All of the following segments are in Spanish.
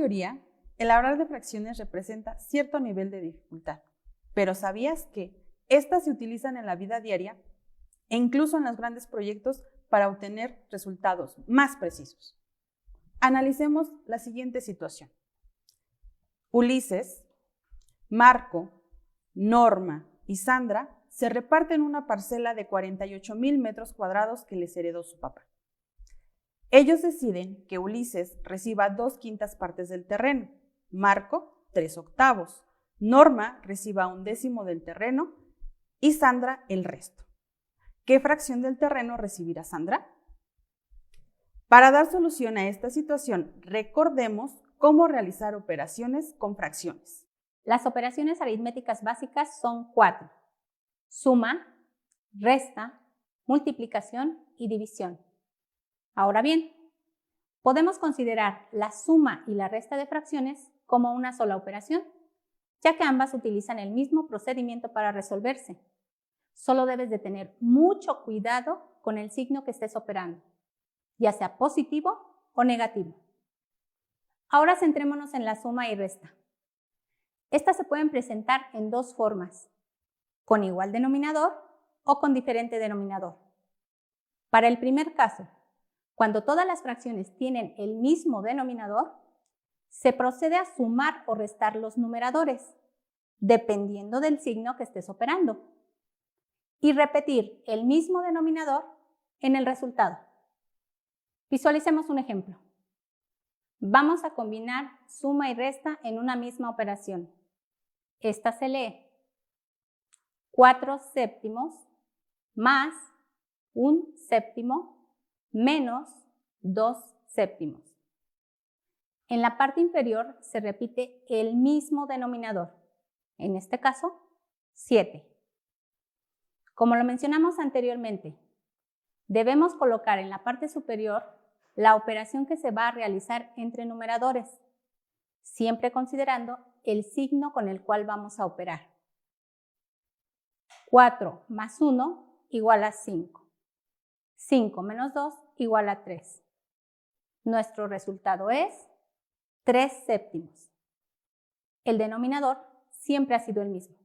teoría, el hablar de fracciones representa cierto nivel de dificultad, pero ¿sabías que estas se utilizan en la vida diaria e incluso en los grandes proyectos para obtener resultados más precisos? Analicemos la siguiente situación. Ulises, Marco, Norma y Sandra se reparten una parcela de 48,000 metros cuadrados que les heredó su papá. Ellos deciden que Ulises reciba 2/5 partes del terreno, Marco 3/8, Norma reciba 1/10 del terreno y Sandra el resto. ¿Qué fracción del terreno recibirá Sandra? Para dar solución a esta situación, recordemos cómo realizar operaciones con fracciones. Las operaciones aritméticas básicas son 4: suma, resta, multiplicación y división. Ahora bien, podemos considerar la suma y la resta de fracciones como una sola operación, ya que ambas utilizan el mismo procedimiento para resolverse. Solo debes de tener mucho cuidado con el signo que estés operando, ya sea positivo o negativo. Ahora centrémonos en la suma y resta. Estas se pueden presentar en dos formas: con igual denominador o con diferente denominador. Para el primer caso, cuando todas las fracciones tienen el mismo denominador, se procede a sumar o restar los numeradores, dependiendo del signo que estés operando, y repetir el mismo denominador en el resultado. Visualicemos un ejemplo. Vamos a combinar suma y resta en una misma operación. Esta se lee 4/7 más 1/7 menos 2/7. En la parte inferior se repite el mismo denominador, en este caso 7. Como lo mencionamos anteriormente, debemos colocar en la parte superior la operación que se va a realizar entre numeradores, siempre considerando el signo con el cual vamos a operar. 4 más 1 igual a 5. 5 menos 2 igual a 3. Nuestro resultado es 3/7. El denominador siempre ha sido el mismo.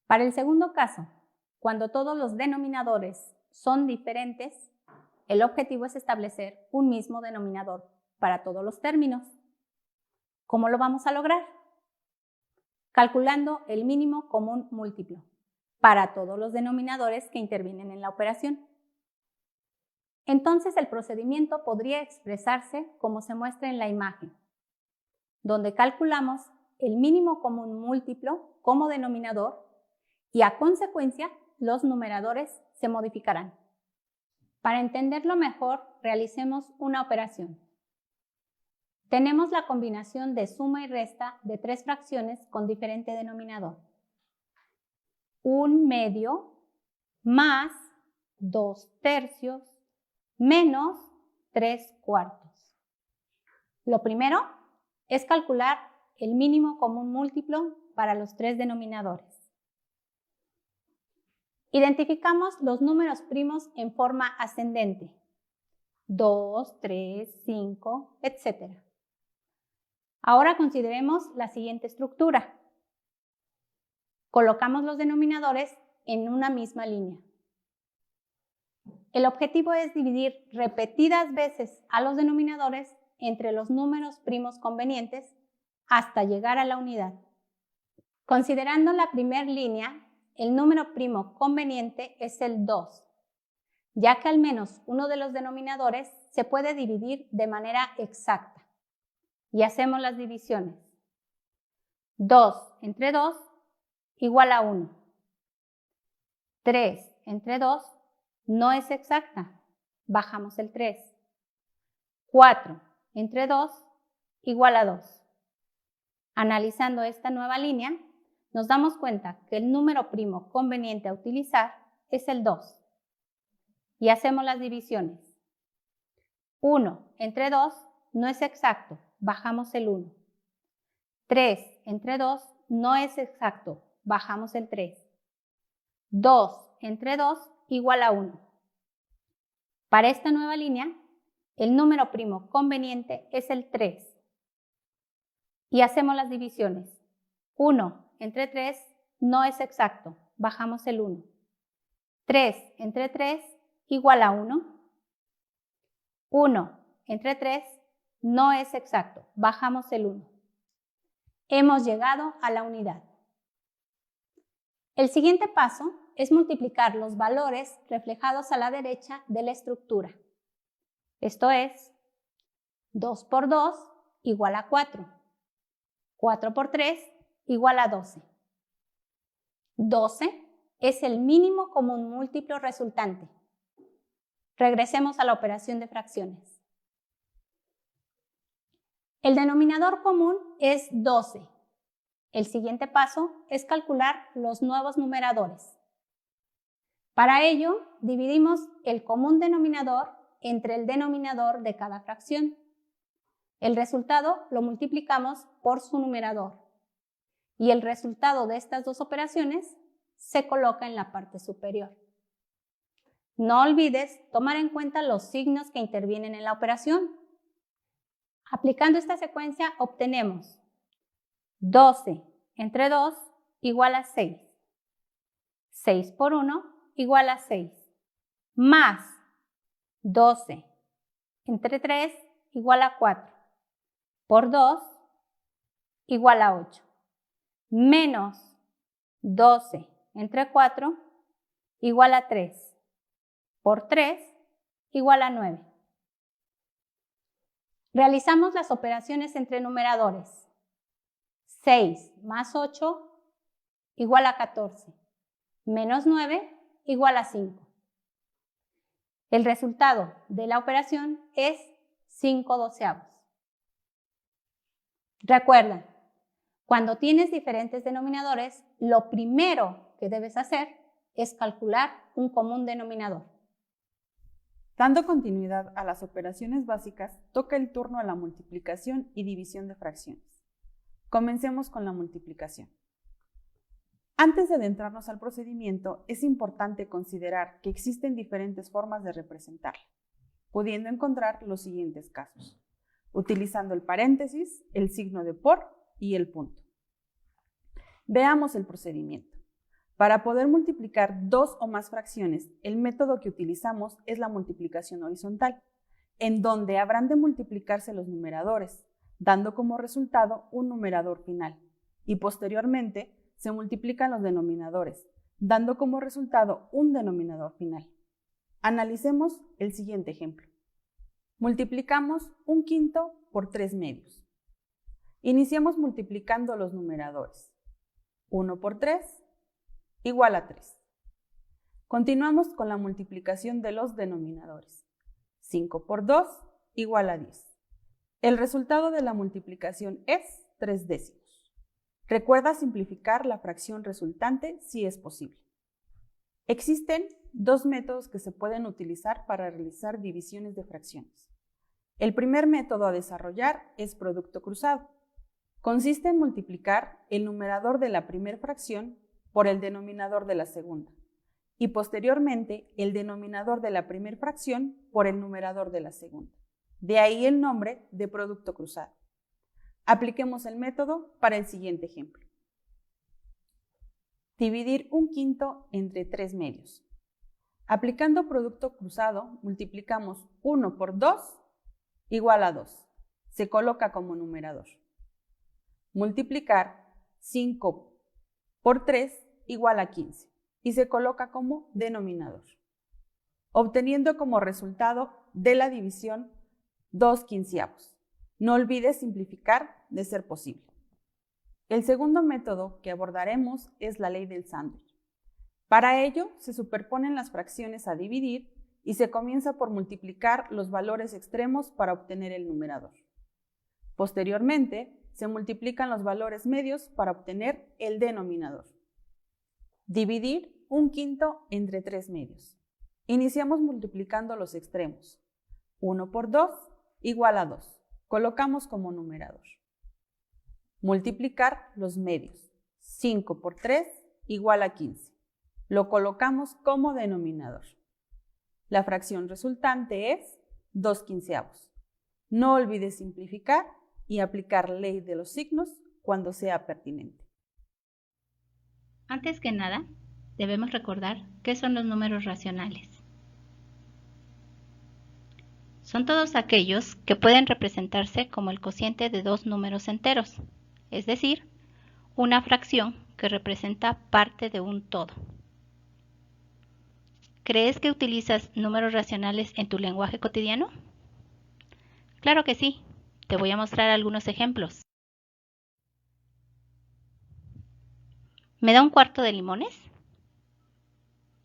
Para el segundo caso, cuando todos los denominadores son diferentes, el objetivo es establecer un mismo denominador para todos los términos. ¿Cómo lo vamos a lograr? Calculando el mínimo común múltiplo para todos los denominadores que intervienen en la operación. Entonces el procedimiento podría expresarse como se muestra en la imagen, donde calculamos el mínimo común múltiplo como denominador y a consecuencia los numeradores se modificarán. Para entenderlo mejor, realicemos una operación. Tenemos la combinación de suma y resta de 3 fracciones con diferente denominador. 1/2 más 2/3 menos 3/4. Lo primero es calcular el mínimo común múltiplo para los 3 denominadores. Identificamos los números primos en forma ascendente: 2, 3, 5, etc. Ahora consideremos la siguiente estructura. Colocamos los denominadores en una misma línea. El objetivo es dividir repetidas veces a los denominadores entre los números primos convenientes hasta llegar a la unidad. Considerando la primera línea, el número primo conveniente es el 2, ya que al menos uno de los denominadores se puede dividir de manera exacta. Y hacemos las divisiones. 2 entre 2 igual a 1. 3 entre 2 no es exacta, bajamos el 3. 4 entre 2 igual a 2. Analizando esta nueva línea, nos damos cuenta que el número primo conveniente a utilizar es el 2. Y hacemos las divisiones. 1 entre 2 no es exacto, bajamos el 1. 3 entre 2 no es exacto, bajamos el 3. 2 entre 2 igual a 1. Para esta nueva línea, el número primo conveniente es el 3. y hacemos las divisiones. 1 entre 3 no es exacto, bajamos el 1. 3 entre 3 igual a 1. 1 entre 3 no es exacto, bajamos el 1. Hemos llegado a la unidad. El siguiente paso es multiplicar los valores reflejados a la derecha de la estructura. Esto es 2 por 2 igual a 4. 4 por 3 igual a 12. 12 es el mínimo común múltiplo resultante. Regresemos a la operación de fracciones. El denominador común es 12. El siguiente paso es calcular los nuevos numeradores. Para ello, dividimos el común denominador entre el denominador de cada fracción. El resultado lo multiplicamos por su numerador y el resultado de estas dos operaciones se coloca en la parte superior. No olvides tomar en cuenta los signos que intervienen en la operación. Aplicando esta secuencia obtenemos 12 entre 2 igual a 6. 6 por 1 igual a 6. Más 12 entre 3 igual a 4. Por 2 igual a 8. Menos 12 entre 4 igual a 3. Por 3 igual a 9. Realizamos las operaciones entre numeradores. 6 más 8 igual a 14. Menos 9 igual a 5. El resultado de la operación es 5 doceavos. Recuerda, cuando tienes diferentes denominadores, lo primero que debes hacer es calcular un común denominador. Dando continuidad a las operaciones básicas, toca el turno a la multiplicación y división de fracciones. Comencemos con la multiplicación. Antes de adentrarnos al procedimiento, es importante considerar que existen diferentes formas de representarla, pudiendo encontrar los siguientes casos, utilizando el paréntesis, el signo de por y el punto. Veamos el procedimiento. Para poder multiplicar dos o más fracciones, el método que utilizamos es la multiplicación horizontal, en donde habrán de multiplicarse los numeradores, dando como resultado un numerador final, y posteriormente se multiplican los denominadores, dando como resultado un denominador final. Analicemos el siguiente ejemplo. Multiplicamos 1/5 por 3/2. Iniciamos multiplicando los numeradores. 1 por 3 igual a 3. Continuamos con la multiplicación de los denominadores. 5 por 2 igual a 10. El resultado de la multiplicación es 3 décimos. Recuerda simplificar la fracción resultante si es posible. Existen dos métodos que se pueden utilizar para realizar divisiones de fracciones. El primer método a desarrollar es producto cruzado. Consiste en multiplicar el numerador de la primera fracción por el denominador de la segunda y posteriormente el denominador de la primera fracción por el numerador de la segunda. De ahí el nombre de producto cruzado. Apliquemos el método para el siguiente ejemplo. Dividir 1/5 entre 3/2. Aplicando producto cruzado, multiplicamos 1 por 2 igual a 2. Se coloca como numerador. Multiplicar 5 por 3 igual a 15 y se coloca como denominador, obteniendo como resultado de la división 2/15. No olvides simplificar de ser posible. El segundo método que abordaremos es la ley del sándwich. Para ello, se superponen las fracciones a dividir y se comienza por multiplicar los valores extremos para obtener el numerador. Posteriormente, se multiplican los valores medios para obtener el denominador. Dividir 1/5 entre 3/2. Iniciamos multiplicando los extremos. 1 por 2 igual a 2. Colocamos como numerador. Multiplicar los medios. 5 por 3 igual a 15. Lo colocamos como denominador. La fracción resultante es 2/15. No olvides simplificar y aplicar ley de los signos cuando sea pertinente. Antes que nada, debemos recordar qué son los números racionales. Son todos aquellos que pueden representarse como el cociente de dos números enteros, es decir, una fracción que representa parte de un todo. ¿Crees que utilizas números racionales en tu lenguaje cotidiano? Claro que sí. Te voy a mostrar algunos ejemplos. ¿Me da un cuarto de limones?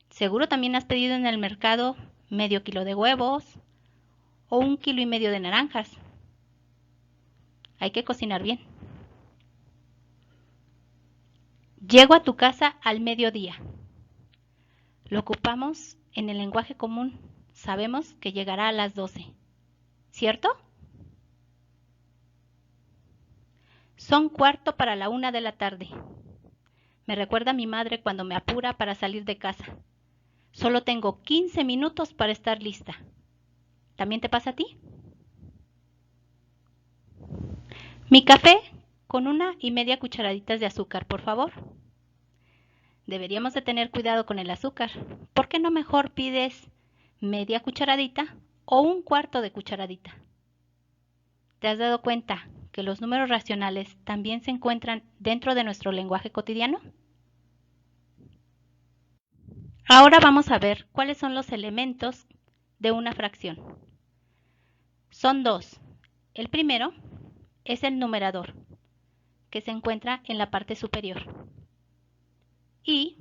Seguro también has pedido en el mercado medio kilo de huevos o 1,5 kilos de naranjas. Hay que cocinar bien. Llego a tu casa al mediodía. Lo ocupamos en el lenguaje común. Sabemos que llegará a las 12. ¿Cierto? Son 1:45 de la tarde. Me recuerda a mi madre cuando me apura para salir de casa. Solo tengo 15 minutos para estar lista. ¿También te pasa a ti? Mi café con 1,5 cucharaditas de azúcar, por favor. Deberíamos de tener cuidado con el azúcar. ¿Por qué no mejor pides media cucharadita o 1/4 de cucharadita? ¿Te has dado cuenta que los números racionales también se encuentran dentro de nuestro lenguaje cotidiano? Ahora vamos a ver cuáles son los elementos de una fracción. Son dos. El primero es el numerador, que se encuentra en la parte superior, y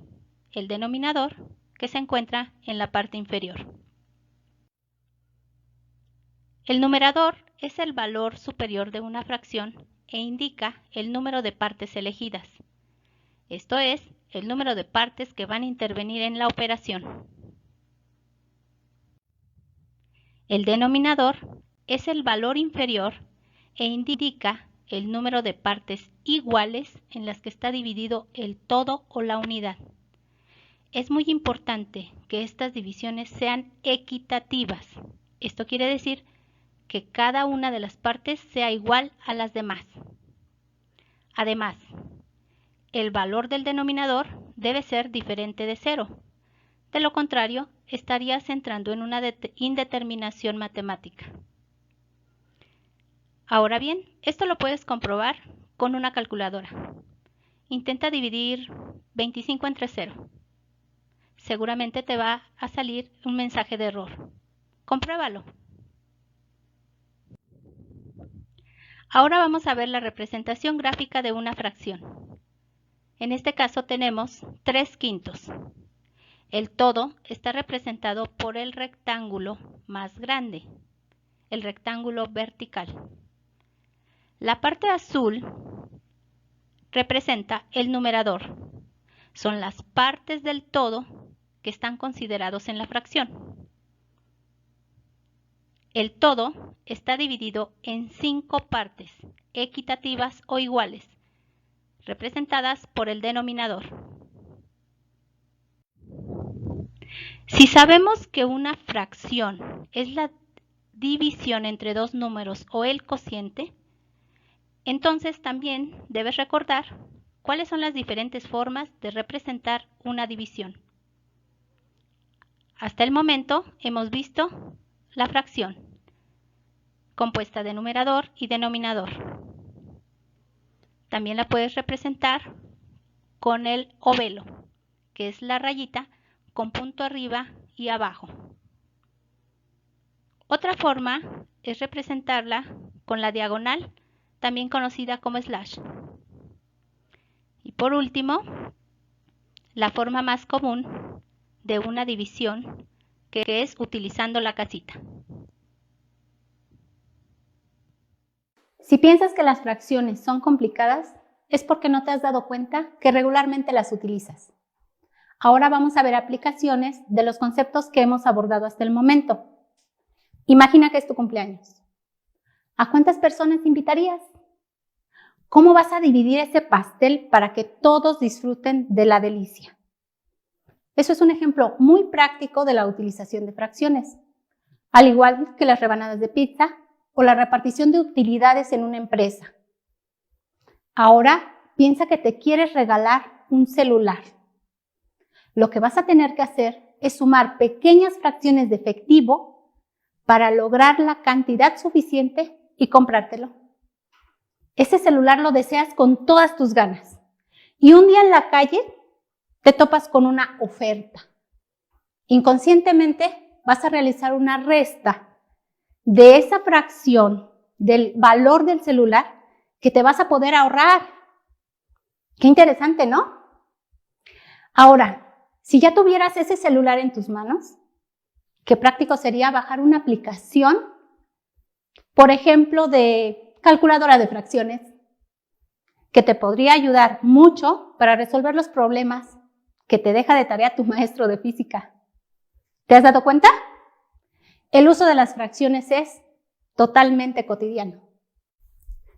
el denominador, que se encuentra en la parte inferior. El numerador es el valor superior de una fracción e indica el número de partes elegidas. Esto es, el número de partes que van a intervenir en la operación. El denominador es el valor inferior e indica el número de partes iguales en las que está dividido el todo o la unidad. Es muy importante que estas divisiones sean equitativas. Esto quiere decir que cada una de las partes sea igual a las demás. Además, el valor del denominador debe ser diferente de 0. De lo contrario, estarías entrando en una indeterminación matemática. Ahora bien, esto lo puedes comprobar con una calculadora. Intenta dividir 25 entre 0. Seguramente te va a salir un mensaje de error. Compruébalo. Ahora vamos a ver la representación gráfica de una fracción. En este caso tenemos 3/5. El todo está representado por el rectángulo más grande, el rectángulo vertical. La parte azul representa el numerador. Son las partes del todo que están considerados en la fracción. El todo está dividido en 5 partes equitativas o iguales, representadas por el denominador. Si sabemos que una fracción es la división entre dos números o el cociente, entonces también debes recordar cuáles son las diferentes formas de representar una división. Hasta el momento hemos visto la fracción, compuesta de numerador y denominador. También la puedes representar con el ovelo, que es la rayita con punto arriba y abajo. Otra forma es representarla con la diagonal, también conocida como slash. Y por último, la forma más común de una división, que es utilizando la casita. Si piensas que las fracciones son complicadas, es porque no te has dado cuenta que regularmente las utilizas. Ahora vamos a ver aplicaciones de los conceptos que hemos abordado hasta el momento. Imagina que es tu cumpleaños. ¿A cuántas personas invitarías? ¿Cómo vas a dividir ese pastel para que todos disfruten de la delicia? Eso es un ejemplo muy práctico de la utilización de fracciones. Al igual que las rebanadas de pizza, o la repartición de utilidades en una empresa. Ahora piensa que te quieres regalar un celular. Lo que vas a tener que hacer es sumar pequeñas fracciones de efectivo para lograr la cantidad suficiente y comprártelo. Ese celular lo deseas con todas tus ganas. Y un día en la calle te topas con una oferta. Inconscientemente vas a realizar una resta de esa fracción del valor del celular que te vas a poder ahorrar. Qué interesante, ¿no? Ahora, si ya tuvieras ese celular en tus manos, qué práctico sería bajar una aplicación, por ejemplo, de calculadora de fracciones, que te podría ayudar mucho para resolver los problemas que te deja de tarea tu maestro de física. ¿Te has dado cuenta? El uso de las fracciones es totalmente cotidiano.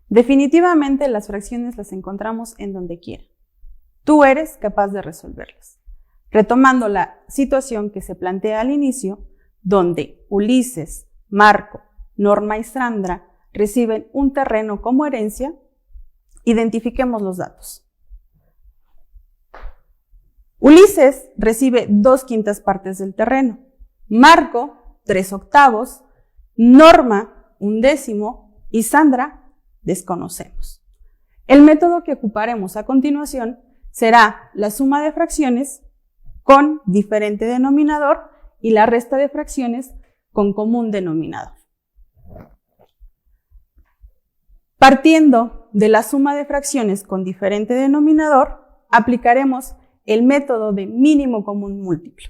Definitivamente las fracciones las encontramos en donde quiera. Tú eres capaz de resolverlas. Retomando la situación que se plantea al inicio, donde Ulises, Marco, Norma y Sandra reciben un terreno como herencia, identifiquemos los datos. Ulises recibe 2/5 partes del terreno, Marco 3/8, Norma 1/10 y Sandra desconocemos. El método que ocuparemos a continuación será la suma de fracciones con diferente denominador y la resta de fracciones con común denominador. Partiendo de la suma de fracciones con diferente denominador, aplicaremos el método de mínimo común múltiplo.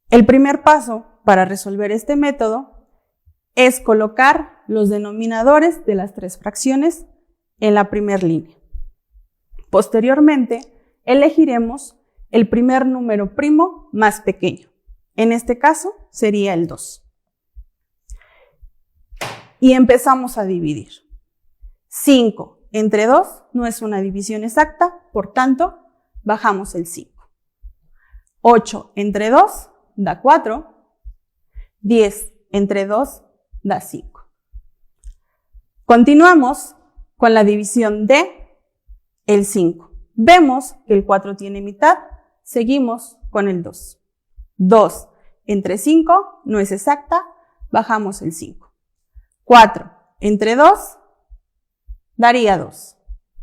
El primer paso para resolver este método es colocar los denominadores de las 3 fracciones en la primera línea. Posteriormente, elegiremos el primer número primo más pequeño. En este caso sería el 2. Y empezamos a dividir. 5 entre 2 no es una división exacta, por tanto, bajamos el 5. 8 entre 2 da 4. 10 entre 2 da 5. Continuamos con la división de el 5. Vemos que el 4 tiene mitad, seguimos con el 2. 2 entre 5 no es exacta, bajamos el 5. 4 entre 2 daría 2.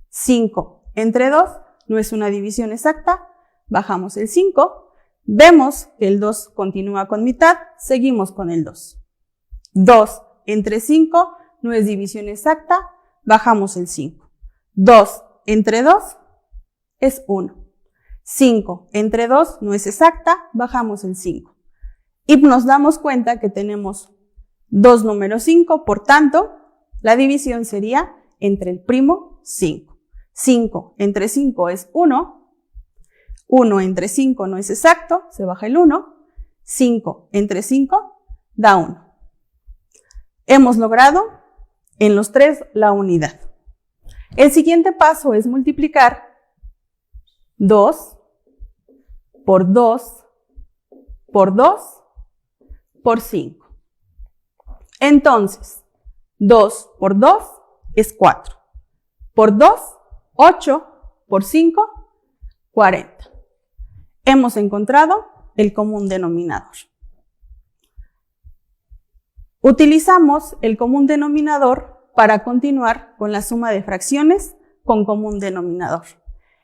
5 entre 2 no es una división exacta, bajamos el 5. Vemos que el 2 continúa con mitad, seguimos con el 2. 2 entre 5 no es división exacta, bajamos el 5. 2 entre 2 es 1. 5 entre 2 no es exacta, bajamos el 5. Y nos damos cuenta que tenemos 2 números 5, por tanto, la división sería entre el primo 5. 5 entre 5 es 1. 1 entre 5 no es exacto, se baja el 1. 5 entre 5 da 1. Hemos logrado en los 3 la unidad. El siguiente paso es multiplicar 2 por 2 por 2 por 5. Entonces, 2 por 2 es 4. Por 2, 8. Por 5, 40. Hemos encontrado el común denominador. Utilizamos el común denominador para continuar con la suma de fracciones con común denominador.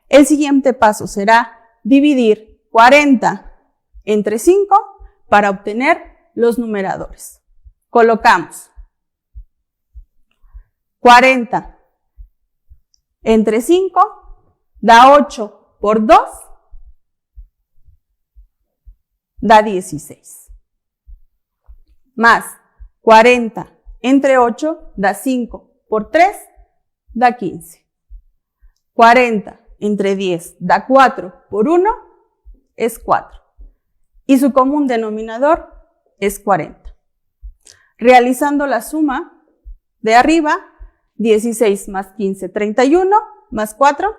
El siguiente paso será dividir 40 entre 5 para obtener los numeradores. Colocamos 40 entre 5 da 8 por 2 da 16. Más 40 entre 8 da 5 por 3 da 15. 40 entre 10 da 4 por 1 es 4. Y su común denominador es 40. Realizando la suma de arriba, 16 más 15, 31, más 4,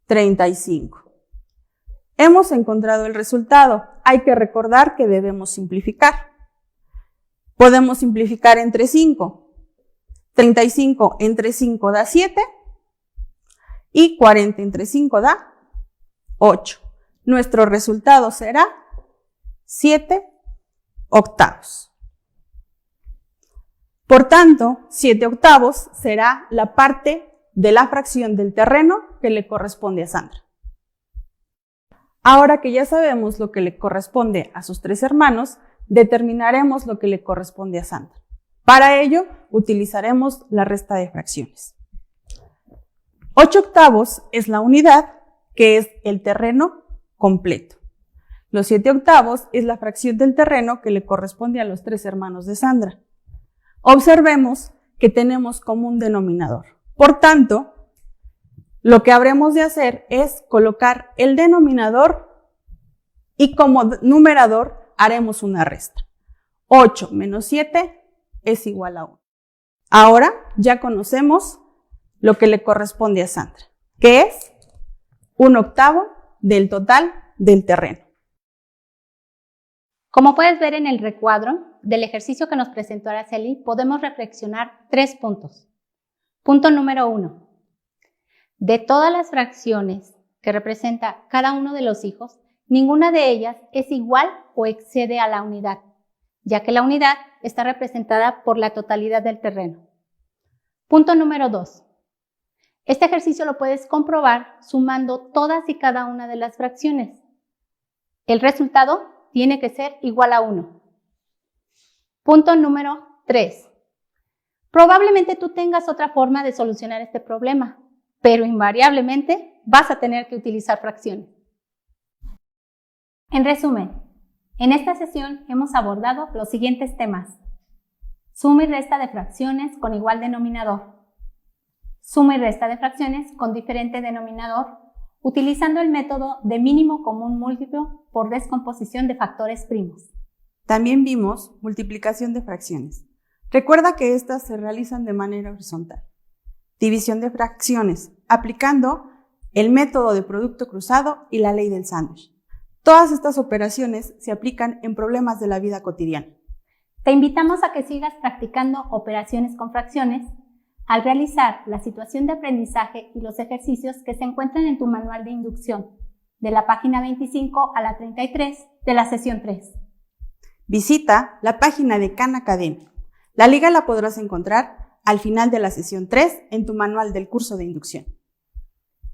35. Hemos encontrado el resultado. Hay que recordar que debemos simplificar. Podemos simplificar entre 5. 35 entre 5 da 7 y 40 entre 5 da 8. Nuestro resultado será 7 octavos. Por tanto, 7 octavos será la parte de la fracción del terreno que le corresponde a Sandra. Ahora que ya sabemos lo que le corresponde a sus 3 hermanos, determinaremos lo que le corresponde a Sandra. Para ello, utilizaremos la resta de fracciones. 8 octavos es la unidad, que es el terreno completo. Los 7 octavos es la fracción del terreno que le corresponde a los 3 hermanos de Sandra. Observemos que tenemos como un denominador. Por tanto, lo que habremos de hacer es colocar el denominador y como numerador haremos una resta. 8 menos 7 es igual a 1. Ahora ya conocemos lo que le corresponde a Sandra, que es 1 octavo del total del terreno. Como puedes ver en el recuadro del ejercicio que nos presentó Araceli, podemos reflexionar 3 puntos. Punto número 1. De todas las fracciones que representa cada uno de los hijos, ninguna de ellas es igual o excede a la unidad, ya que la unidad está representada por la totalidad del terreno. Punto número 2. Este ejercicio lo puedes comprobar sumando todas y cada una de las fracciones. El resultado tiene que ser igual a 1. Punto número 3. Probablemente tú tengas otra forma de solucionar este problema, pero invariablemente vas a tener que utilizar fracciones. En resumen, en esta sesión hemos abordado los siguientes temas: suma y resta de fracciones con igual denominador, suma y resta de fracciones con diferente denominador, utilizando el método de mínimo común múltiplo por descomposición de factores primos. También vimos multiplicación de fracciones. Recuerda que estas se realizan de manera horizontal. División de fracciones, aplicando el método de producto cruzado y la ley del sándwich. Todas estas operaciones se aplican en problemas de la vida cotidiana. Te invitamos a que sigas practicando operaciones con fracciones al realizar la situación de aprendizaje y los ejercicios que se encuentran en tu manual de inducción, de la página 25 a la 33 de la sesión 3. Visita la página de Khan Academy. La liga la podrás encontrar al final de la sesión 3 en tu manual del curso de inducción.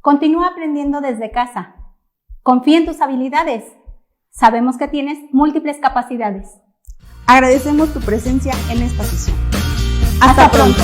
Continúa aprendiendo desde casa. Confía en tus habilidades. Sabemos que tienes múltiples capacidades. Agradecemos tu presencia en esta sesión. ¡Hasta pronto!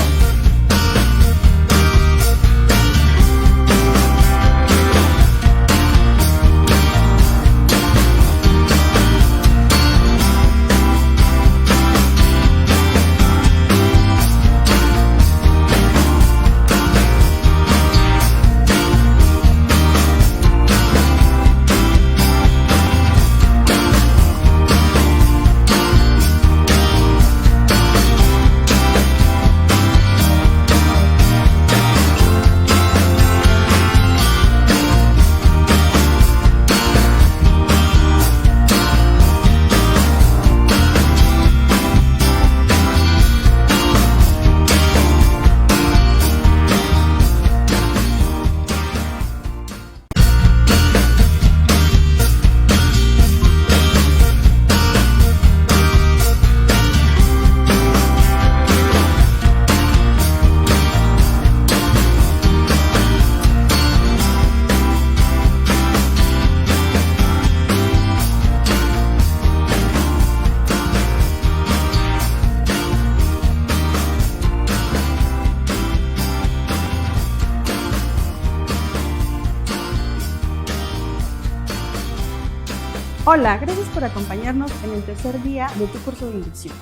Hola, gracias por acompañarnos en el tercer día de tu curso de inducción.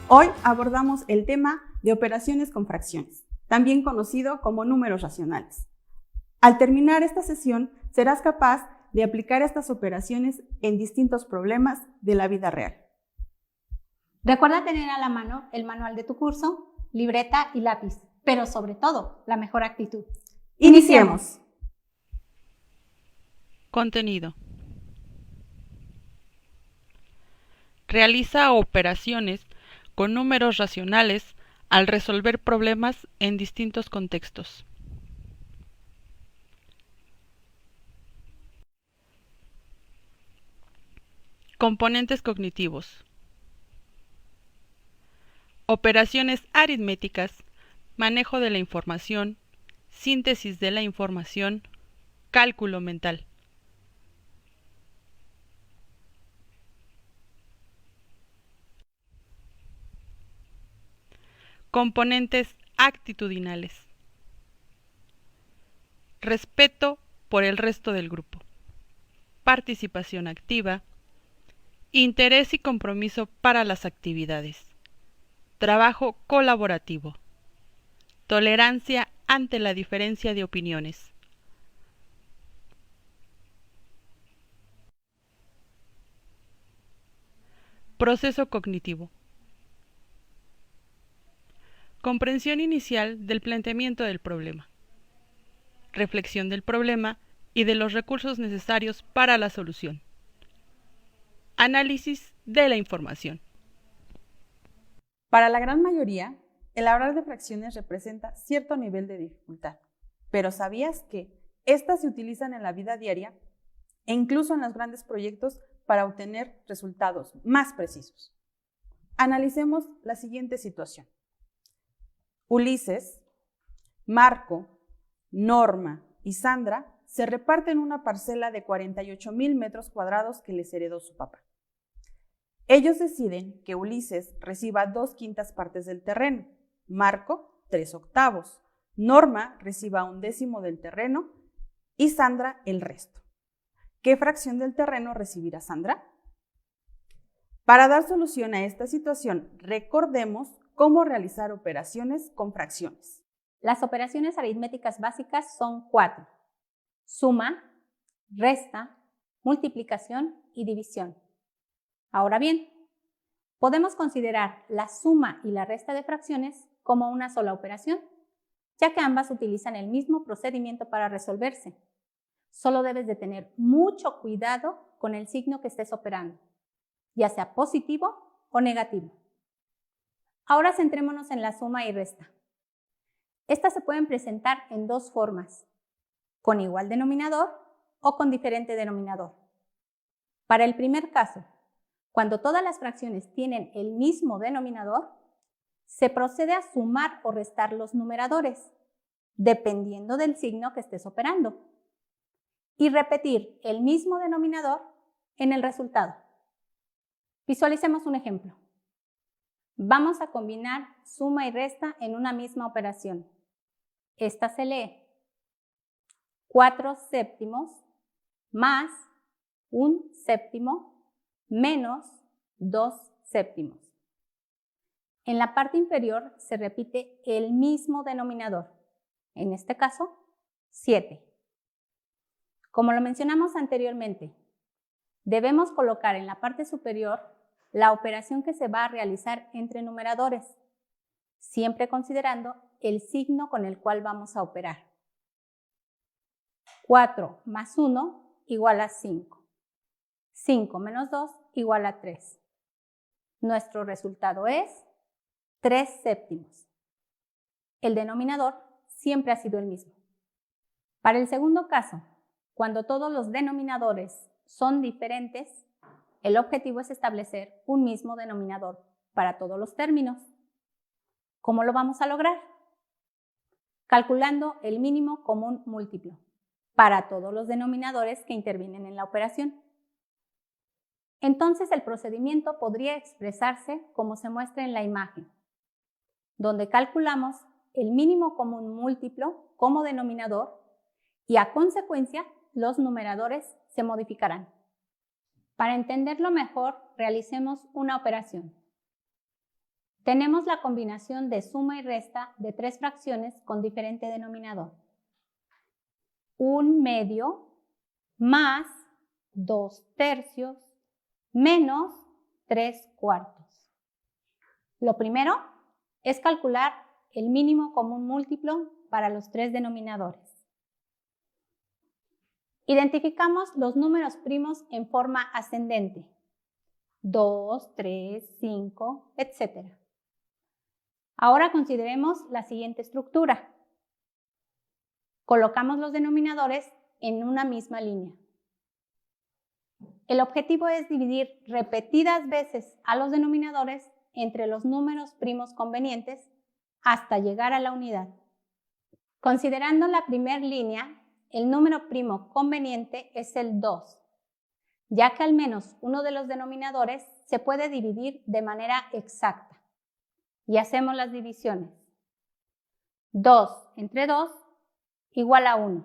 Hoy abordamos el tema de operaciones con fracciones, también conocido como números racionales. Al terminar esta sesión, serás capaz de aplicar estas operaciones en distintos problemas de la vida real. Recuerda tener a la mano el manual de tu curso, libreta y lápiz, pero sobre todo, la mejor actitud. ¡Iniciemos! Contenido. Realiza operaciones con números racionales al resolver problemas en distintos contextos. Componentes cognitivos. Operaciones aritméticas, manejo de la información, síntesis de la información, cálculo mental. Componentes actitudinales. Respeto por el resto del grupo. Participación activa. Interés y compromiso para las actividades. Trabajo colaborativo. Tolerancia ante la diferencia de opiniones. Proceso cognitivo. Comprensión inicial del planteamiento del problema. Reflexión del problema y de los recursos necesarios para la solución. Análisis de la información. Para la gran mayoría, el hablar de fracciones representa cierto nivel de dificultad, pero ¿sabías que estas se utilizan en la vida diaria e incluso en los grandes proyectos para obtener resultados más precisos? Analicemos la siguiente situación. Ulises, Marco, Norma y Sandra se reparten una parcela de 48,000 metros cuadrados que les heredó su papá. Ellos deciden que Ulises reciba 2/5 partes del terreno, Marco 3/8, Norma reciba 1/10 del terreno y Sandra el resto. ¿Qué fracción del terreno recibirá Sandra? Para dar solución a esta situación, recordemos cómo realizar operaciones con fracciones. Las operaciones aritméticas básicas son 4: suma, resta, multiplicación y división. Ahora bien, podemos considerar la suma y la resta de fracciones como una sola operación, ya que ambas utilizan el mismo procedimiento para resolverse. Solo debes de tener mucho cuidado con el signo que estés operando, ya sea positivo o negativo. Ahora centrémonos en la suma y resta. Estas se pueden presentar en dos formas: con igual denominador o con diferente denominador. Para el primer caso, cuando todas las fracciones tienen el mismo denominador, se procede a sumar o restar los numeradores, dependiendo del signo que estés operando, y repetir el mismo denominador en el resultado. Visualicemos un ejemplo. Vamos a combinar suma y resta en una misma operación. Esta se lee 4/7 más 1/7 menos 2/7. En la parte inferior se repite el mismo denominador, en este caso 7. Como lo mencionamos anteriormente, debemos colocar en la parte superior la operación que se va a realizar entre numeradores, siempre considerando el signo con el cual vamos a operar. 4 más 1 igual a 5. 5 menos 2 igual a 3. Nuestro resultado es 3/7. El denominador siempre ha sido el mismo. Para el segundo caso, cuando todos los denominadores son diferentes, el objetivo es establecer un mismo denominador para todos los términos. ¿Cómo lo vamos a lograr? Calculando el mínimo común múltiplo para todos los denominadores que intervienen en la operación. Entonces el procedimiento podría expresarse como se muestra en la imagen, donde calculamos el mínimo común múltiplo como denominador y a consecuencia los numeradores se modificarán. Para entenderlo mejor, realicemos una operación. Tenemos la combinación de suma y resta de 3 fracciones con diferente denominador. 1/2 más 2/3 menos 3/4. Lo primero es calcular el mínimo común múltiplo para los 3 denominadores. Identificamos los números primos en forma ascendente: 2, 3, 5, etc. Ahora consideremos la siguiente estructura. Colocamos los denominadores en una misma línea. El objetivo es dividir repetidas veces a los denominadores entre los números primos convenientes hasta llegar a la unidad. Considerando la primera línea, el número primo conveniente es el 2, ya que al menos uno de los denominadores se puede dividir de manera exacta. Y hacemos las divisiones. 2 entre 2 igual a 1.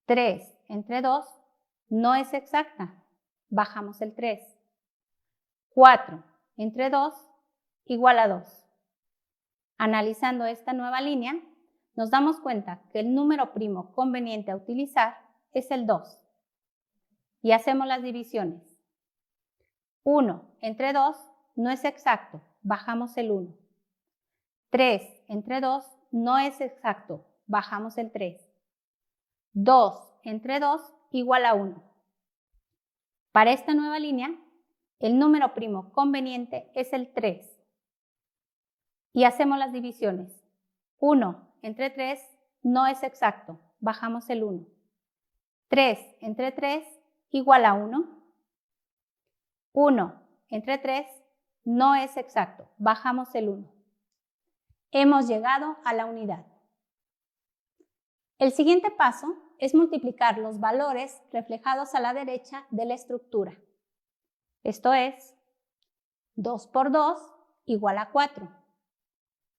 3 entre 2 no es exacta. Bajamos el 3. 4 entre 2 igual a 2. Analizando esta nueva línea, nos damos cuenta que el número primo conveniente a utilizar es el 2. Y hacemos las divisiones. 1 entre 2 no es exacto. Bajamos el 1. 3 entre 2 no es exacto. Bajamos el 3. 2 entre 2 igual a 1. Para esta nueva línea, el número primo conveniente es el 3. Y hacemos las divisiones. 1 entre 3 no es exacto. Bajamos el 1. 3 entre 3 igual a 1. 1 entre 3 no es exacto. Bajamos el 1. Hemos llegado a la unidad. El siguiente paso es multiplicar los valores reflejados a la derecha de la estructura. Esto es 2 por 2 igual a 4.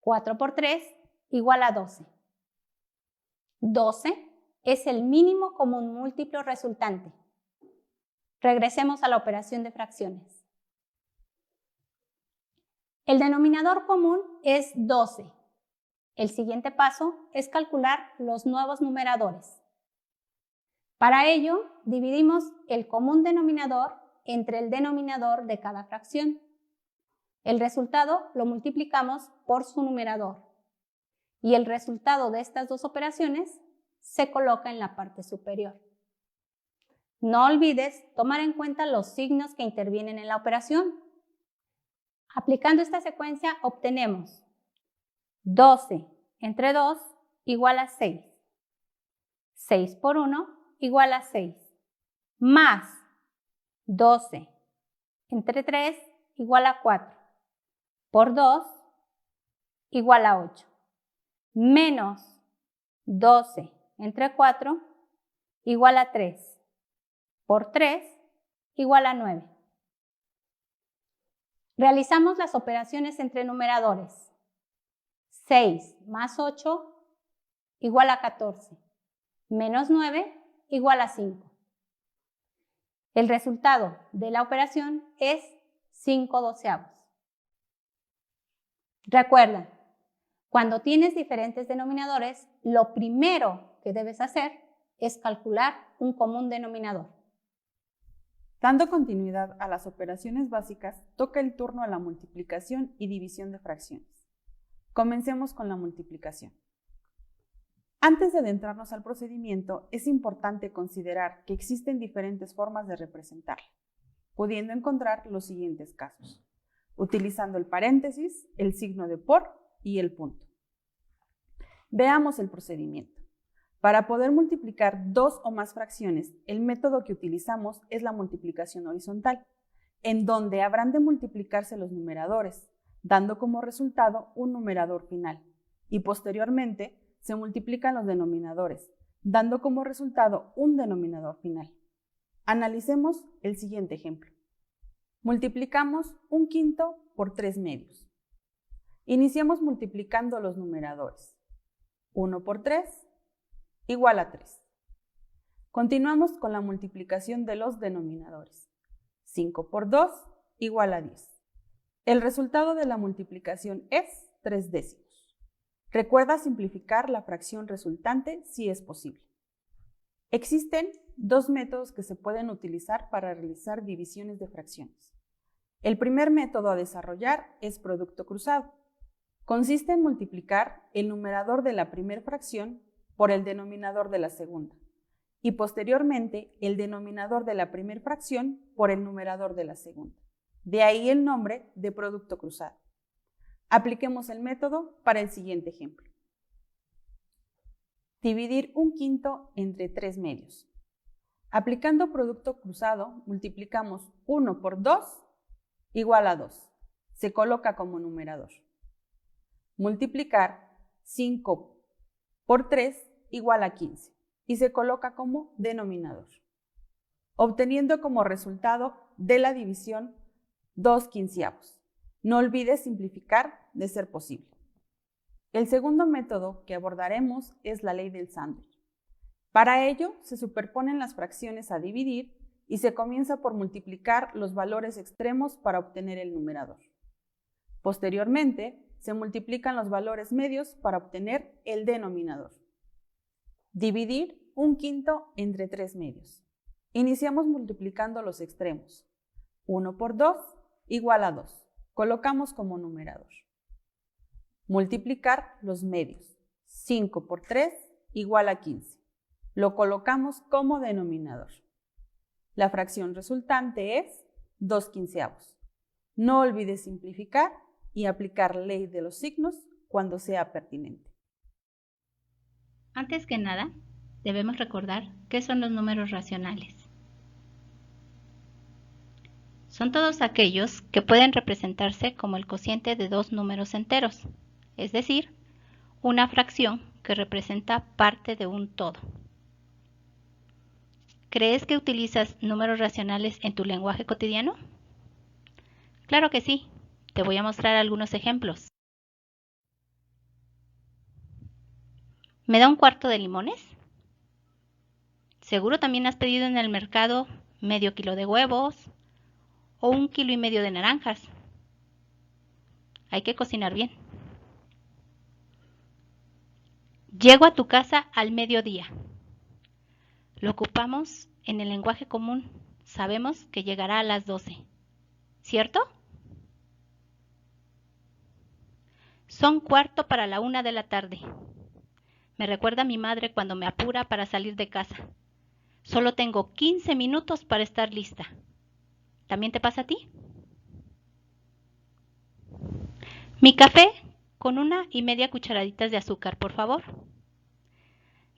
4 por 3 igual a 12. 12 es el mínimo común múltiplo resultante. Regresemos a la operación de fracciones. El denominador común es 12. El siguiente paso es calcular los nuevos numeradores. Para ello, dividimos el común denominador entre el denominador de cada fracción. El resultado lo multiplicamos por su numerador y el resultado de estas dos operaciones se coloca en la parte superior. No olvides tomar en cuenta los signos que intervienen en la operación. Aplicando esta secuencia obtenemos 12 entre 2 igual a 6. 6 por 1 igual a 6. Más 12 entre 3 igual a 4. Por 2 igual a 8. Menos 12 entre 4 igual a 3. Por 3 igual a 9. Realizamos las operaciones entre numeradores. 6 más 8 igual a 14. Menos 9 igual a 5. El resultado de la operación es 5/12. Recuerda, cuando tienes diferentes denominadores, lo primero que debes hacer es calcular un común denominador. Dando continuidad a las operaciones básicas, toca el turno a la multiplicación y división de fracciones. Comencemos con la multiplicación. Antes de adentrarnos al procedimiento, es importante considerar que existen diferentes formas de representarla, pudiendo encontrar los siguientes casos, utilizando el paréntesis, el signo de por y el punto. Veamos el procedimiento. Para poder multiplicar dos o más fracciones, el método que utilizamos es la multiplicación horizontal, en donde habrán de multiplicarse los numeradores, dando como resultado un numerador final, y posteriormente se multiplican los denominadores, dando como resultado un denominador final. Analicemos el siguiente ejemplo. Multiplicamos 1/5 por 3/2. Iniciamos multiplicando los numeradores. 1 por 3 igual a 3. Continuamos con la multiplicación de los denominadores. 5 por 2 igual a 10. El resultado de la multiplicación es 3/10. Recuerda simplificar la fracción resultante si es posible. Existen dos métodos que se pueden utilizar para realizar divisiones de fracciones. El primer método a desarrollar es producto cruzado. Consiste en multiplicar el numerador de la primera fracción por el denominador de la segunda y posteriormente el denominador de la primera fracción por el numerador de la segunda. De ahí el nombre de producto cruzado. Apliquemos el método para el siguiente ejemplo. Dividir 1/5 entre 3 medios. Aplicando producto cruzado, multiplicamos 1 por 2 igual a 2. Se coloca como numerador. Multiplicar 5 por 3 igual a 15 y se coloca como denominador, obteniendo como resultado de la división 2/15. No olvides simplificar de ser posible. El segundo método que abordaremos es la ley del sándwich. Para ello, se superponen las fracciones a dividir y se comienza por multiplicar los valores extremos para obtener el numerador. Posteriormente, se multiplican los valores medios para obtener el denominador. Dividir 1/5 entre 3 medios. Iniciamos multiplicando los extremos. 1 por 2 igual a 2. Colocamos como numerador. Multiplicar los medios. 5 por 3 igual a 15. Lo colocamos como denominador. La fracción resultante es 2/15. No olvides simplificar y aplicar ley de los signos cuando sea pertinente. Antes que nada, debemos recordar qué son los números racionales. Son todos aquellos que pueden representarse como el cociente de dos números enteros, es decir, una fracción que representa parte de un todo. ¿Crees que utilizas números racionales en tu lenguaje cotidiano? Claro que sí. Te voy a mostrar algunos ejemplos. ¿Me da un cuarto de limones? Seguro también has pedido en el mercado medio kilo de huevos o 1,5 kilos de naranjas. Hay que cocinar bien. Llego a tu casa al mediodía. Lo ocupamos en el lenguaje común. Sabemos que llegará a las 12. ¿Cierto? Son 1:15 de la tarde. Me recuerda a mi madre cuando me apura para salir de casa. Solo tengo 15 minutos para estar lista. ¿También te pasa a ti? Mi café con 1,5 cucharaditas de azúcar, por favor.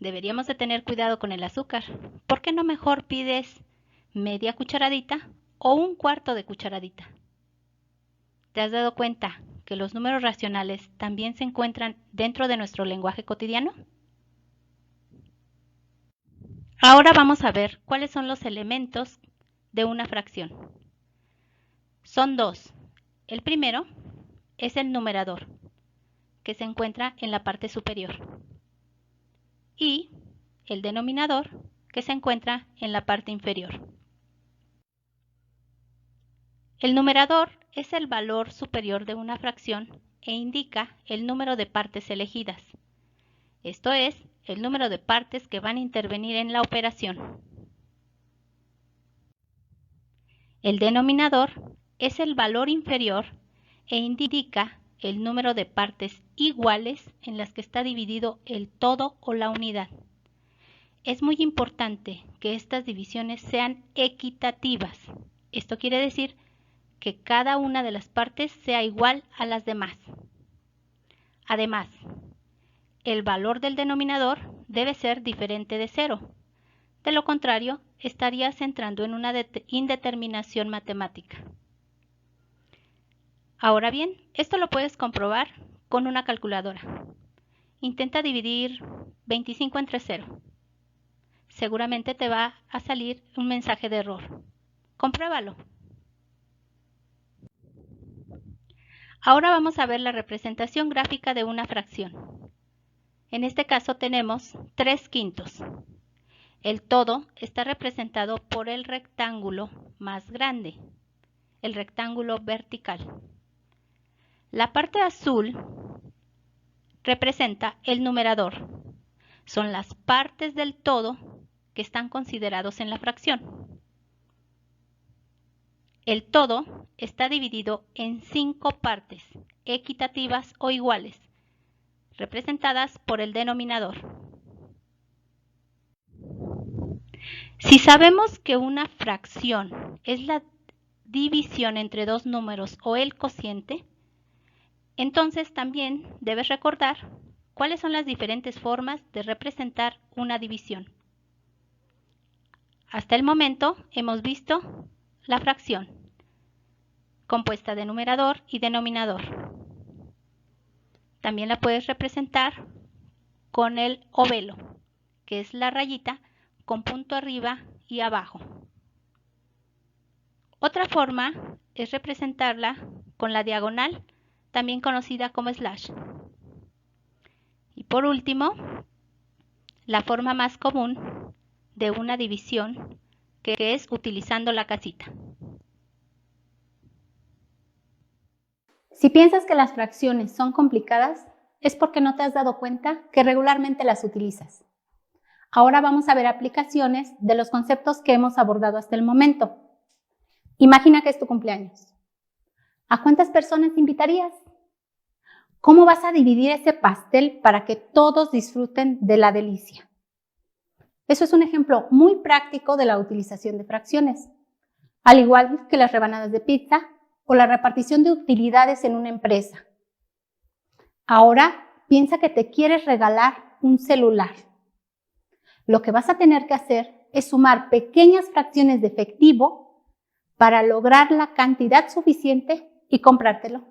Deberíamos de tener cuidado con el azúcar. ¿Por qué no mejor pides media cucharadita o 1/4 de cucharadita? ¿Te has dado cuenta que los números racionales también se encuentran dentro de nuestro lenguaje cotidiano? Ahora vamos a ver cuáles son los elementos de una fracción. Son dos. El primero es el numerador, que se encuentra en la parte superior, y el denominador, que se encuentra en la parte inferior. El numerador es el valor superior de una fracción e indica el número de partes elegidas. Esto es, el número de partes que van a intervenir en la operación. El denominador es el valor inferior e indica el número de partes iguales en las que está dividido el todo o la unidad. Es muy importante que estas divisiones sean equitativas. Esto quiere decir que cada una de las partes sea igual a las demás. Además, el valor del denominador debe ser diferente de 0. De lo contrario, estarías entrando en una indeterminación matemática. Ahora bien, esto lo puedes comprobar con una calculadora. Intenta dividir 25 entre 0. Seguramente te va a salir un mensaje de error. Compruébalo. Ahora vamos a ver la representación gráfica de una fracción. En este caso tenemos 3/5. El todo está representado por el rectángulo más grande, el rectángulo vertical. La parte azul representa el numerador. Son las partes del todo que están considerados en la fracción. El todo está dividido en 5 partes, equitativas o iguales, representadas por el denominador. Si sabemos que una fracción es la división entre dos números o el cociente, Entonces también debes recordar cuáles son las diferentes formas de representar una división. Hasta el momento hemos visto la fracción, compuesta de numerador y denominador. También la puedes representar con el ovelo, que es la rayita con punto arriba y abajo. Otra forma es representarla con la diagonal, también conocida como slash. Y por último, la forma más común de una división, que es utilizando la casita. Si piensas que las fracciones son complicadas, es porque no te has dado cuenta que regularmente las utilizas. Ahora vamos a ver aplicaciones de los conceptos que hemos abordado hasta el momento. Imagina que es tu cumpleaños. ¿A cuántas personas invitarías? ¿Cómo vas a dividir ese pastel para que todos disfruten de la delicia? Eso es un ejemplo muy práctico de la utilización de fracciones, al igual que las rebanadas de pizza o la repartición de utilidades en una empresa. Ahora piensa que te quieres regalar un celular. Lo que vas a tener que hacer es sumar pequeñas fracciones de efectivo para lograr la cantidad suficiente y comprártelo.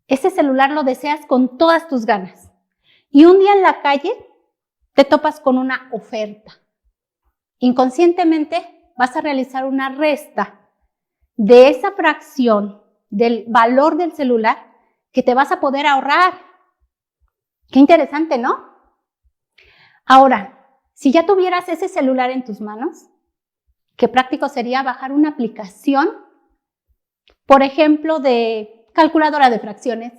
Ese celular lo deseas con todas tus ganas y un día en la calle te topas con una oferta. Inconscientemente vas a realizar una resta de esa fracción del valor del celular que te vas a poder ahorrar. Qué interesante, ¿no? Ahora, si ya tuvieras ese celular en tus manos, qué práctico sería bajar una aplicación, por ejemplo, de calculadora de fracciones,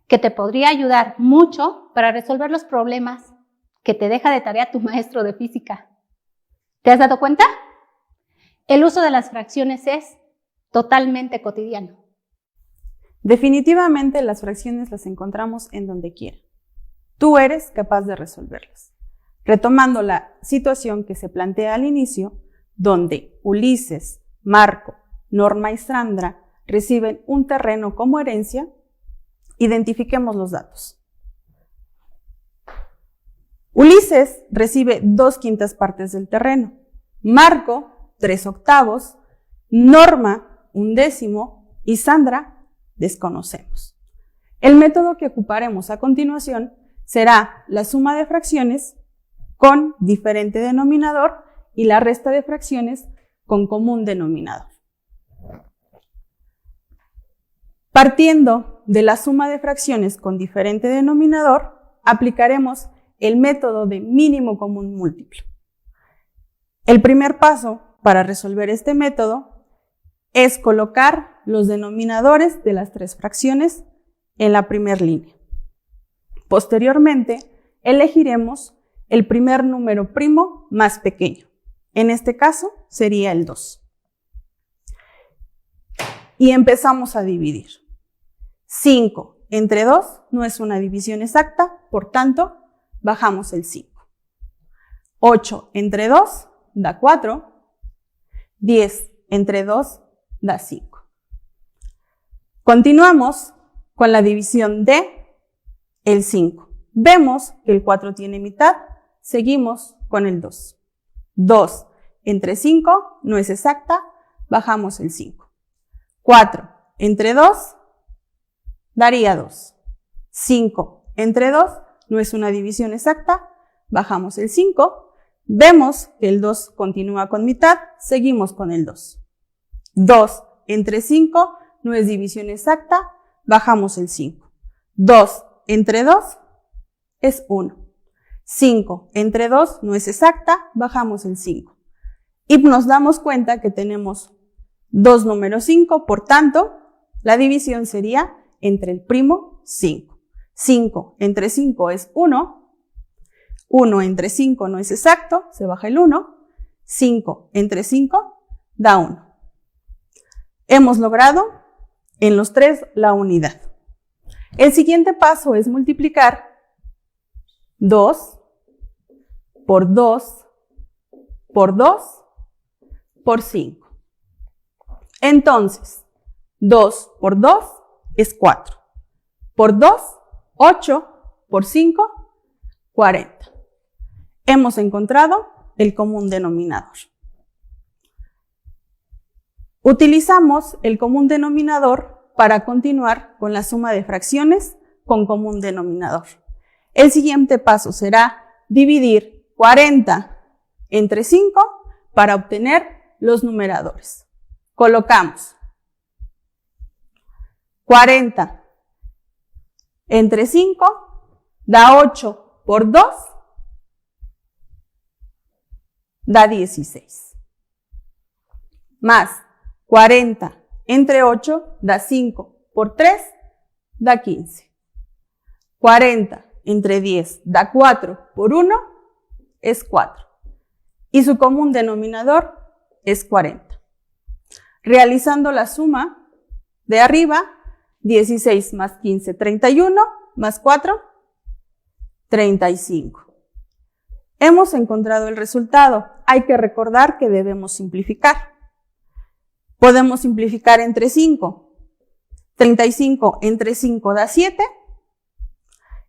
que te podría ayudar mucho para resolver los problemas que te deja de tarea tu maestro de física. ¿Te has dado cuenta? El uso de las fracciones es totalmente cotidiano. Definitivamente las fracciones las encontramos en donde quiera. Tú eres capaz de resolverlas. Retomando la situación que se plantea al inicio, donde Ulises, Marco, Norma y Sandra reciben un terreno como herencia, identifiquemos los datos. Ulises recibe 2/5 partes del terreno, Marco 3/8, Norma 1/10 y Sandra desconocemos. El método que ocuparemos a continuación será la suma de fracciones con diferente denominador y la resta de fracciones con común denominador. Partiendo de la suma de fracciones con diferente denominador, aplicaremos el método de mínimo común múltiplo. El primer paso para resolver este método es colocar los denominadores de las 3 fracciones en la primera línea. Posteriormente, elegiremos el primer número primo más pequeño. En este caso sería el 2. Y empezamos a dividir. 5 entre 2 no es una división exacta, por tanto, bajamos el 5. 8 entre 2 da 4. 10 entre 2 da 5. Continuamos con la división de el 5. Vemos que el 4 tiene mitad, seguimos con el 2. 2 entre 5 no es exacta, bajamos el 5. 4 entre 2 daría 2. 5 entre 2 no es una división exacta, bajamos el 5. Vemos que el 2 continúa con mitad, seguimos con el 2. 2 entre 5 no es división exacta, bajamos el 5. 2 entre 2 es 1. 5 entre 2 no es exacta, bajamos el 5. Y nos damos cuenta que tenemos 2 números 5, por tanto, la división sería entre el primo 5. 5 entre 5 es 1. 1 entre 5 no es exacto, se baja el 1. 5 entre 5 da 1. Hemos logrado en los 3 la unidad. El siguiente paso es multiplicar 2 por 2 por 2 por 5. Entonces, 2 por 2 es 4. Por 2, 8. Por 5, 40. Hemos encontrado el común denominador. Utilizamos el común denominador para continuar con la suma de fracciones con común denominador. El siguiente paso será dividir 40 entre 5 para obtener los numeradores. Colocamos 40 entre 5 da 8 por 2 da 16. Más 40 entre 8 da 5 por 3 da 15. 40 entre 10 da 4 por 1 es 4. Y su común denominador es 40. Realizando la suma de arriba, 16 más 15, 31, más 4, 35. Hemos encontrado el resultado. Hay que recordar que debemos simplificar. Podemos simplificar entre 5. 35 entre 5 da 7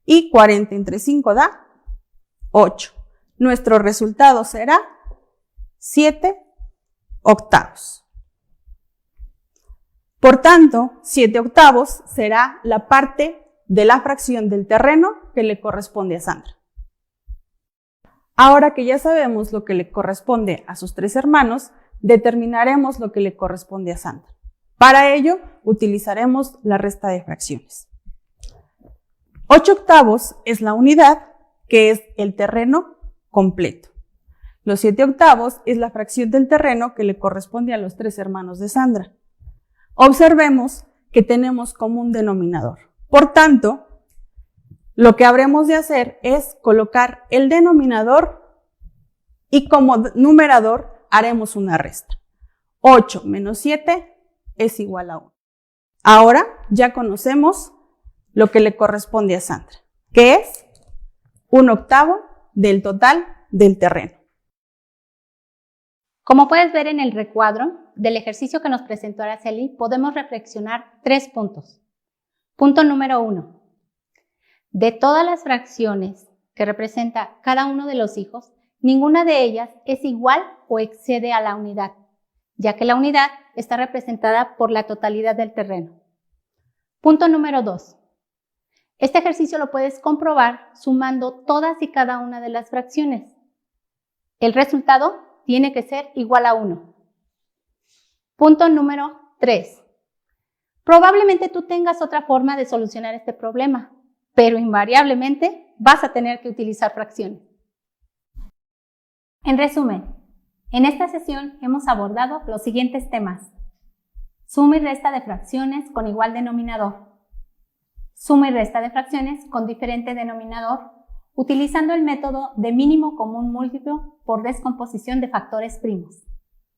y 40 entre 5 da 8. Nuestro resultado será 7 octavos. Por tanto, 7 octavos será la parte de la fracción del terreno que le corresponde a Sandra. Ahora que ya sabemos lo que le corresponde a sus 3 hermanos, determinaremos lo que le corresponde a Sandra. Para ello, utilizaremos la resta de fracciones. 8 octavos es la unidad, que es el terreno completo. Los 7 octavos es la fracción del terreno que le corresponde a los 3 hermanos de Sandra. Observemos que tenemos común denominador. Por tanto, lo que habremos de hacer es colocar el denominador y como numerador haremos una resta. 8 menos 7 es igual a 1. Ahora ya conocemos lo que le corresponde a Sandra, que es 1 octavo del total del terreno. Como puedes ver en el recuadro del ejercicio que nos presentó Araceli, podemos reflexionar 3 puntos. Punto número 1. De todas las fracciones que representa cada uno de los hijos, ninguna de ellas es igual o excede a la unidad, ya que la unidad está representada por la totalidad del terreno. Punto número 2. Este ejercicio lo puedes comprobar sumando todas y cada una de las fracciones. El resultado tiene que ser igual a 1. Punto número 3. Probablemente tú tengas otra forma de solucionar este problema, pero invariablemente vas a tener que utilizar fracciones. En resumen, en esta sesión hemos abordado los siguientes temas: suma y resta de fracciones con igual denominador, suma y resta de fracciones con diferente denominador, utilizando el método de mínimo común múltiplo por descomposición de factores primos.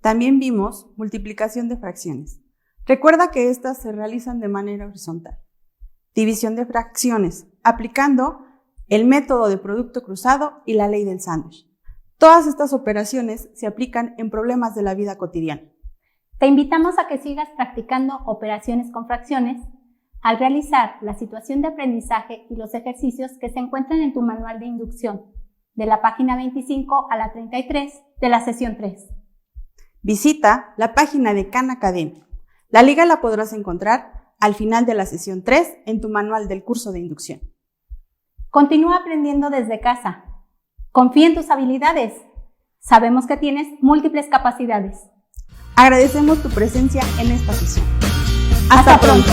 También vimos multiplicación de fracciones. Recuerda que estas se realizan de manera horizontal. División de fracciones, aplicando el método de producto cruzado y la ley del sándwich. Todas estas operaciones se aplican en problemas de la vida cotidiana. Te invitamos a que sigas practicando operaciones con fracciones al realizar la situación de aprendizaje y los ejercicios que se encuentran en tu manual de inducción, de la página 25 a la 33 de la sesión 3. Visita la página de Khan Academy. La liga la podrás encontrar al final de la sesión 3 en tu manual del curso de inducción. Continúa aprendiendo desde casa. Confía en tus habilidades. Sabemos que tienes múltiples capacidades. Agradecemos tu presencia en esta sesión. Hasta pronto.